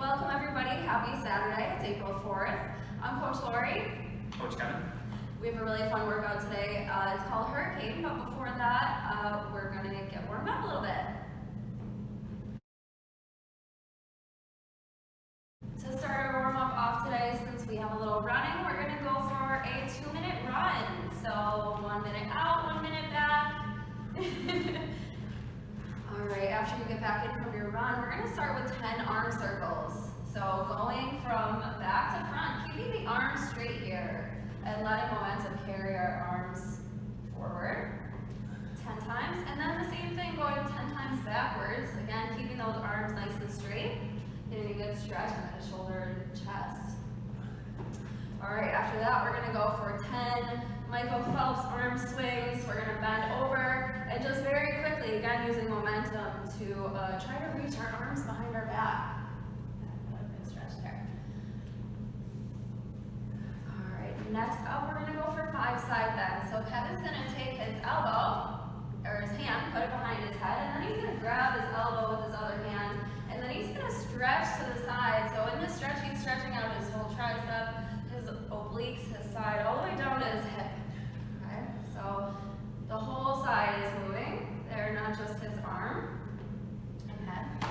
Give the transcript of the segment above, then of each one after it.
welcome everybody. Happy Saturday. It's April 4th. I'm Coach Lori. Coach Kevin. We have a really fun workout today. It's called Hurricane, but before that, we're going to get warmed up a little bit. To start our warm-up off today, since we have a little running, we're going to go for a 2-minute run. So 1 minute out, 1 minute back. Alright, after you get back in from your run, we're going to start with 10 arm circles. So going from back to front, keeping the arms straight here and letting momentum carry our arms forward 10 times. And then the same thing going 10 times backwards. Again, keeping those arms nice and straight, getting a good stretch on the shoulder and chest. Alright, after that we're going to go for 10 Michael Phelps arm swings. We're going to bend over and just very quickly, again using momentum to try to reach our arms behind our back. Good stretch there. Alright, next up we're going to go for 5 side bends. So Kevin's going to take his elbow, or his hand, put it behind his head, and then he's going to grab his elbow with his other hand, and then he's going to stretch to the side. So in this stretch, he's stretching out his whole tricep, his obliques, his side, all the way down to his hip. Okay, so the whole side is moving there, not just his arm and head.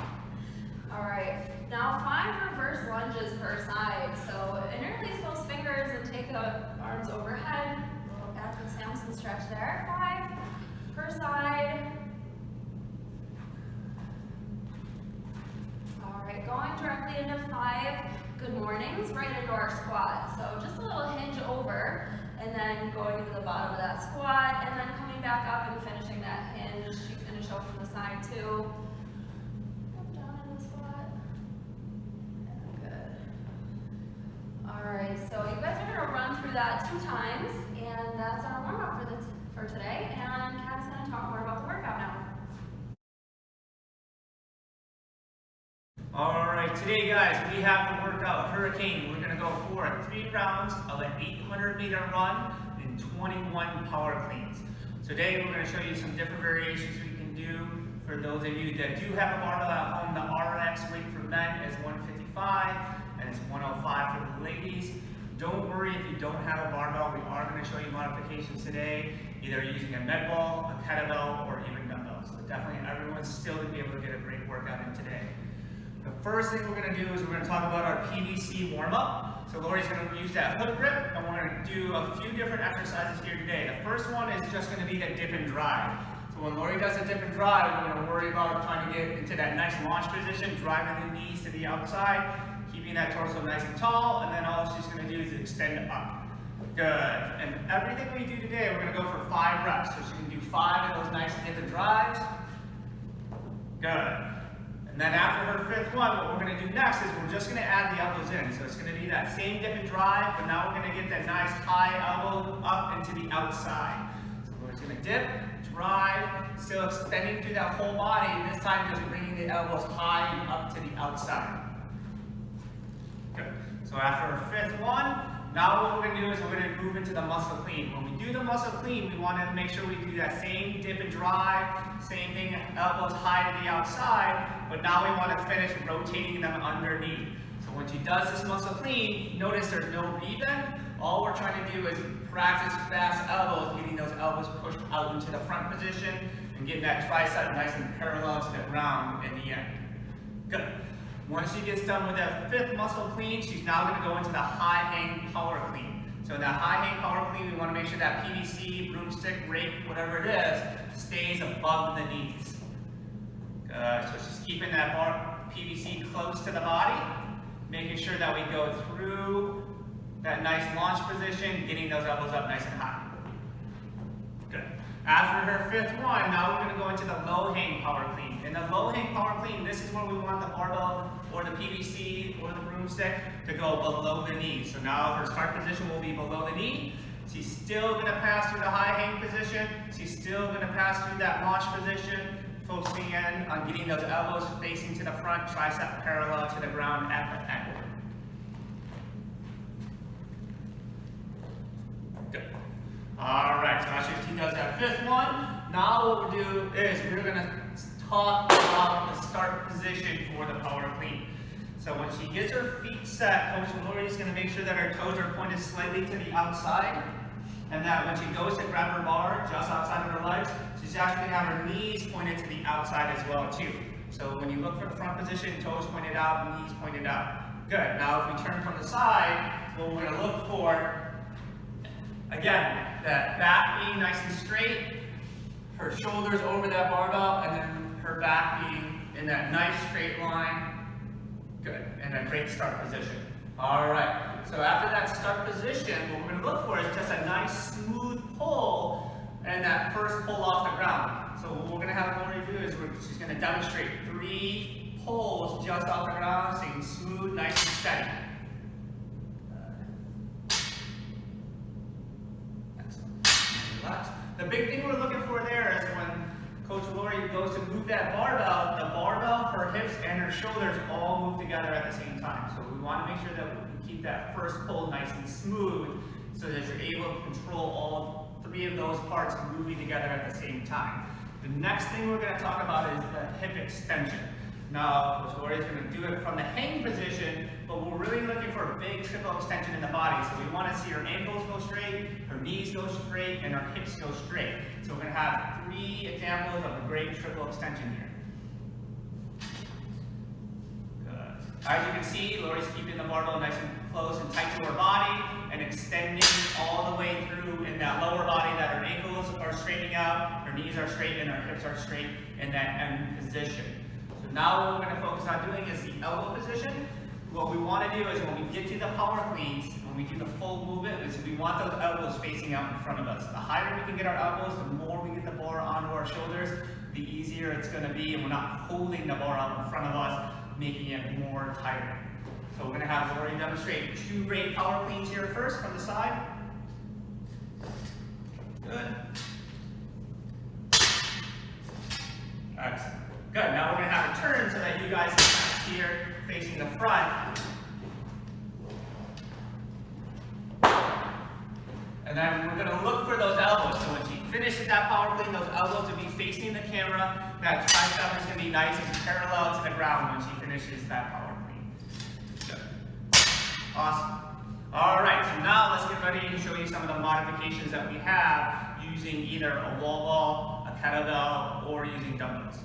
Alright, now 5 reverse lunges per side. So interlace those fingers and take the arms overhead. A little active Samson stretch there. 5 per side. Alright, going directly into 5 good mornings, right into our squat. So just a little hinge over, and then going to the bottom of that squat, and then coming back up and finishing that hinge. She's going to show from the side too. Come down in the squat. Good. Alright, so you guys are going to run through that 2 times, and that's our warm-up for today. And Kat's going to talk more about the workout now. Alright, today guys, we have the workout Hurricane. We're going to go for 3 rounds of an 800-meter run and 21 power cleans. Today we're going to show you some different variations we can do. For those of you that do have a barbell at home, the R.I.S.E weight for men is 155 and it's 105 for the ladies. Don't worry if you don't have a barbell, we are going to show you modifications today, either using a med ball, a kettlebell, or even dumbbells. So definitely everyone's still going to be able to get a great workout in today. The first thing we're going to do is we're going to talk about our PVC warm-up. So Lori's going to use that hook grip, and we're going to do a few different exercises here today. The first one is just going to be the dip and drive. So when Lori does the dip and drive, we're going to worry about trying to get into that nice launch position, driving the knees to the outside, keeping that torso nice and tall, and then all she's going to do is extend up. Good. And everything we do today, we're going to go for 5 reps. So she can do 5 of those nice dip and drives. Good. And then after her 5th one, what we're going to do next is we're just going to add the elbows in. So it's going to be that same dip and drive, but now we're going to get that nice high elbow up into the outside. So we're just going to dip, drive, still extending through that whole body, and this time just bringing the elbows high and up to the outside. Good. So after our 5th one, now what we're going to do is we're going to move into the muscle clean. When we do the muscle clean, we want to make sure we do that same dip and drive, same thing, elbows high to the outside, but now we want to finish rotating them underneath. So when she does this muscle clean, notice there's no rebend. All we're trying to do is practice fast elbows, getting those elbows pushed out into the front position and getting that tricep nice and parallel to the ground in the end. Good. Once she gets done with that 5th muscle clean, she's now going to go into the high hang power clean. So in that high hang power clean, we want to make sure that PVC, broomstick, rake, whatever it is, stays above the knees. So she's keeping that PVC close to the body, making sure that we go through that nice launch position, getting those elbows up nice and high. Good. After her 5th one, now we're going to go into the low hang power clean. In the low hang power clean, this is where we want the barbell or the PVC or the broomstick to go below the knee. So now her start position will be below the knee. She's still going to pass through the high hang position. She's still going to pass through that launch position, focusing in on getting those elbows facing to the front, tricep parallel to the ground at the end. Good. Alright, so after she does that 5th one, now what we'll do is we're going to talk about the start position for the power clean. So So when she gets her feet set, Coach Lori is going to make sure that her toes are pointed slightly to the outside, and that when she goes to grab her bar just outside of her legs, she's actually going to have her knees pointed to the outside as well too. So when you look for the front position, toes pointed out, knees pointed out. Good. Now if we turn from the side, what we're going to look for, again, that back being nice and straight, her shoulders over that barbell, and then her back being in that nice straight line. Good. And a great start position. All right. So after that start position, what we're going to look for is just a nice smooth pull and that first pull off the ground. So what we're going to have Lori do is she's going to demonstrate 3 pulls just off the ground, staying smooth, nice and steady. Excellent. Relax. The big thing we're looking for there is when Coach Lori goes to move that barbell, the barbell, her hips, and her shoulders all move together at the same time. So we want to make sure that we keep that first pull nice and smooth so that you're able to control all 3 of those parts moving together at the same time. The next thing we're going to talk about is the hip extension. Now, Coach Lori is going to do it from the hang position, but we're really looking for a big triple extension in the body. So we want to see her ankles go straight, her knees go straight, and her hips go straight. So we're going to have 3 examples of a great triple extension here. Good. As you can see, Lori's keeping the barbell nice and close and tight to her body and extending all the way through in that lower body that her ankles are straightening out, her knees are straight, and her hips are straight in that end position. So now what we're going to focus on doing is the elbow position. What we want to do is when we get to the power cleans, when we do the full movement, is we want those elbows facing out in front of us. The higher we can get our elbows, the more we get the bar onto our shoulders, the easier it's going to be, and we're not holding the bar out in front of us, making it more tighter. So we're going to have Lori demonstrate 2 great power cleans here first from the side. Good. Excellent. Good. Now we're going to have a turn so that you guys can see here facing the front. And then we're going to look for those elbows. So when she finishes that power clean, those elbows will be facing the camera. That tricep is going to be nice and parallel to the ground when she finishes that power clean. Good. Awesome. All right, so now let's get ready to show you some of the modifications that we have using either a wall ball, a kettlebell, or using dumbbells.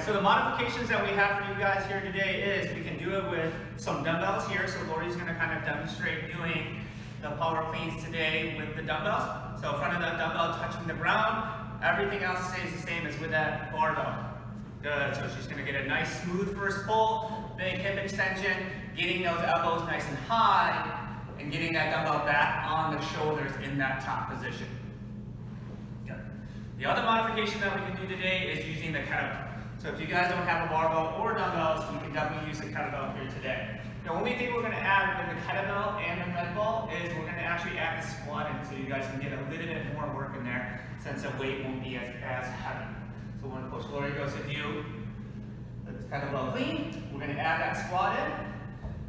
So the modifications that we have for you guys here today is we can do it with some dumbbells here. So Lori's going to kind of demonstrate doing the power cleans today with the dumbbells. So front of the dumbbell touching the ground. Everything else stays the same as with that barbell. Good. So she's going to get a nice smooth first pull, big hip extension, getting those elbows nice and high, and getting that dumbbell back on the shoulders in that top position. Good. The other modification that we can do today is using the kettlebell. So if you guys don't have a barbell or dumbbells, you can definitely use the kettlebell here today. The only thing we're going to add with the kettlebell and the med ball is we're going to actually add the squat in so you guys can get a little bit more work in there since the weight won't be as heavy. So when Coach Lori goes to do the kettlebell clean, we're going to add that squat in.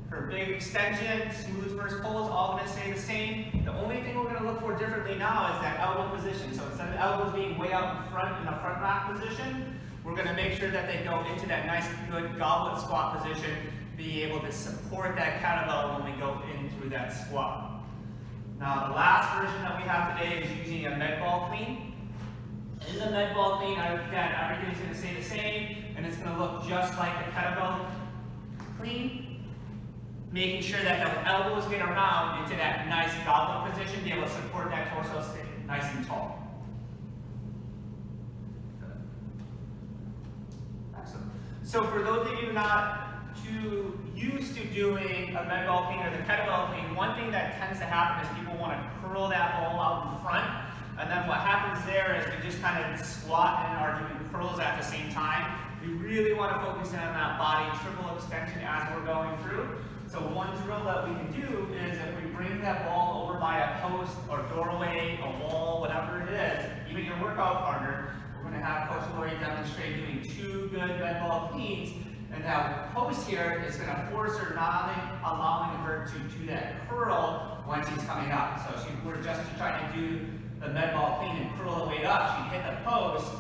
Her big extension, smooth first pull is all going to stay the same. The only thing we're going to look for differently now is that elbow position. So instead of the elbows being way out in front in the front rack position, we're going to make sure that they go into that nice, good goblet squat position, be able to support that kettlebell when we go in through that squat. Now, the last version that we have today is using a med ball clean. In the med ball clean, again, everything's going to stay the same, and it's going to look just like the kettlebell clean, making sure that those elbows get around into that nice goblet position, be able to support that torso stay nice and tall. So for those of you not too used to doing a med ball clean or the kettlebell clean, one thing that tends to happen is people want to curl that ball out in front, and then what happens there is we just kind of squat and are doing curls at the same time. We really want to focus in on that body triple extension as we're going through. So one drill that we can do is if we bring that ball over by a post or doorway, a wall, whatever it is, even your workout partner, we're going to have Coach Lori demonstrate doing 2 good med ball cleans, and that post here is going to force her, not allowing her to do that curl when she's coming up. So if we're just trying to do the med ball clean and curl the weight up, she'd hit the post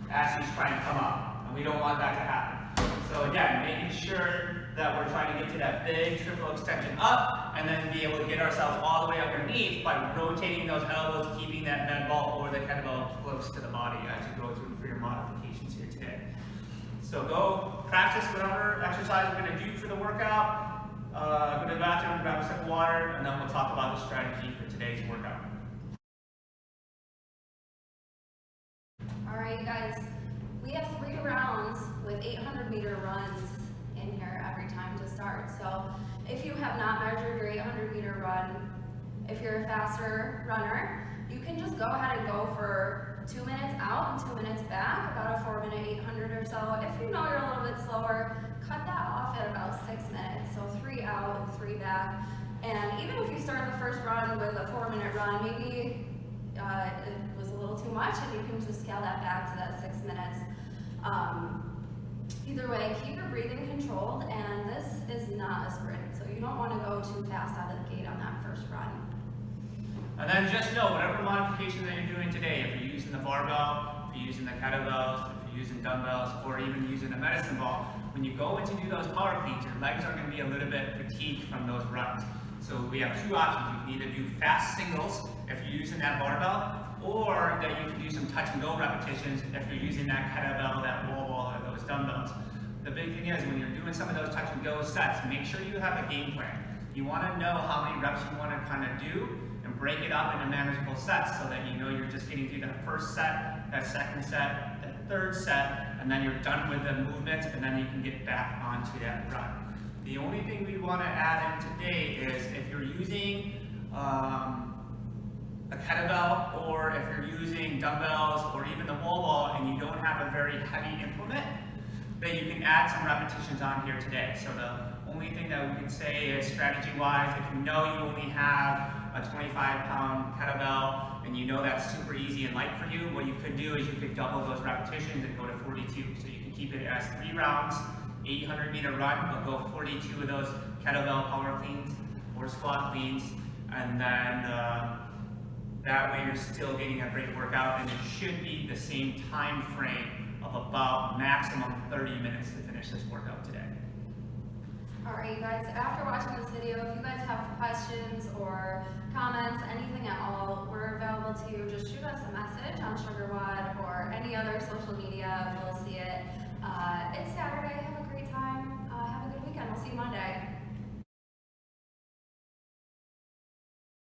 as she's trying to come up. And we don't want that to happen. So again, making sure that we're trying to get to that big triple extension up and then be able to get ourselves all the way underneath by rotating those elbows, keeping that med ball or the kettlebell close to the body as you go through for your modifications here today. So go practice whatever exercise we're going to do for the workout. Go to the bathroom, grab a sip of water, and then we'll talk about the strategy for today's workout. All right, you guys, we have 3 rounds with 800-meter runs in here every time to start. So if you have not measured your 800-meter run, if you're a faster runner, you can just go ahead and go for 2 minutes out and 2 minutes back, about a 4-minute 800 or so. If you know you're a little bit slower, cut that off at about 6 minutes. So 3 out and 3 back. And even if you start the first run with a 4-minute run, maybe it was a little too much and you can just scale that back to that 6 minutes. Either way, keep your breathing controlled, and this is not a sprint, so you don't want to go too fast out of the gate on that first run. And then just know, whatever modification that you're doing today, if you're using the barbell, if you're using the kettlebells, if you're using dumbbells, or even using a medicine ball, when you go in to do those power cleans, your legs are going to be a little bit fatigued from those runs. So we have 2 options. You can either do fast singles if you're using that barbell, or that you can do some touch and go repetitions if you're using that kettlebell, that wall ball, or those dumbbells. The big thing is when you're doing some of those touch and go sets, make sure you have a game plan. You want to know how many reps you want to kind of do and break it up into manageable sets so that you know you're just getting through that first set, that second set, that third set, and then you're done with the movements, and then you can get back onto that run. The only thing we want to add in today is if you're using a kettlebell, or if you're using dumbbells, or even the wall ball, and you don't have a very heavy implement, then you can add some repetitions on here today. So the only thing that we can say is strategy-wise, if you know you only have a 25-pound kettlebell, and you know that's super easy and light for you, what you could do is you could double those repetitions and go to 42. So you can keep it as 3 rounds, 800-meter run, but go 42 of those kettlebell power cleans or squat cleans, and then that way you're still getting a great workout, and it should be the same time frame of about maximum 30 minutes to finish this workout today. Alright, you guys, after watching this video, if you guys have questions or comments, anything at all, we're available to you. Just shoot us a message on Sugar WOD or any other social media. We'll see it. It's Saturday. Have a great time. Have a good weekend. We'll see you Monday.